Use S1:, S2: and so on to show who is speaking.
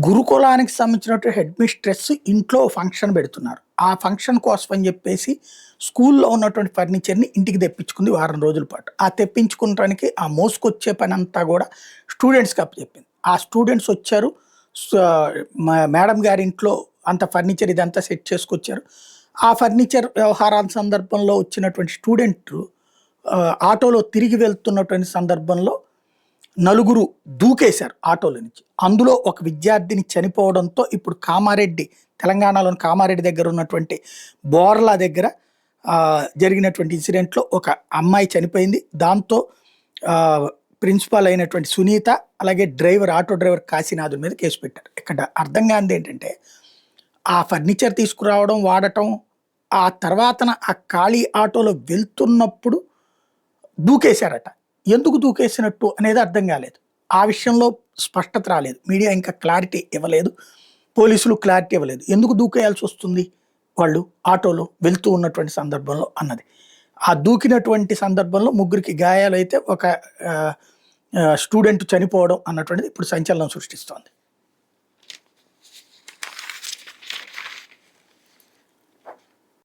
S1: గురుకులానికి సంబంధించినటువంటి head mistress ఇంట్లో function పెడుతున్నారు. ఆ ఫంక్షన్ కోసం అని చెప్పేసి స్కూల్లో ఉన్నటువంటి ఫర్నిచర్‌ని ఇంటికి తెప్పించుకుంది వారం రోజుల పాటు. ఆ తెప్పించుకుంటానికి ఆ మోసుకొచ్చే పనంతా గూడా స్టూడెంట్స్‌కి అప్పచెప్పింది. ఆ స్టూడెంట్స్ వచ్చారు. స మేడం గారి ఇంట్లో అంత ఫర్నిచర్ ఇదంతా సెట్ చేసుకొచ్చారు. ఆ ఫర్నిచర్ వ్యవహారాల సందర్భంలో వచ్చినటువంటి స్టూడెంటు ఆటోలో తిరిగి వెళ్తున్నటువంటి సందర్భంలో నలుగురు దూకేశారు ఆటోలో నుంచి. అందులో ఒక విద్యార్థిని చనిపోవడంతో ఇప్పుడు కామారెడ్డి, తెలంగాణలోని కామారెడ్డి దగ్గర ఉన్నటువంటి బోర్లా దగ్గర జరిగినటువంటి ఇన్సిడెంట్‌లో ఒక అమ్మాయి చనిపోయింది. దాంతో ప్రిన్సిపల్ అయినటువంటి సునీత, అలాగే ఆటో డ్రైవర్ కాశీనాథుల మీద కేసు పెట్టారు. ఇక్కడ అర్థం కానిదేంటంటే, ఆ ఫర్నిచర్ తీసుకురావడం, వాడటం, ఆ తర్వాతన ఆ ఖాళీ ఆటోలో వెళ్తున్నప్పుడు దూకేశారట. ఎందుకు దూకేసినట్టు అనేది అర్థం కాలేదు. ఆ విషయంలో స్పష్టత రాలేదు. మీడియా ఇంకా క్లారిటీ ఇవ్వలేదు. పోలీసులు క్లారిటీ ఇవ్వలేదు. ఎందుకు దూకేయాల్సొస్తుంది వాళ్ళు ఆటోలో వెళ్తూ ఉన్నటువంటి సందర్భంలో అన్నది. ఆ దూకినటువంటి సందర్భంలో ముగ్గురికి గాయాలైతే ఒక స్టూడెంట్ చనిపోవడం అన్నటువంటిది ఇప్పుడు సంచలనం సృష్టిస్తోంది.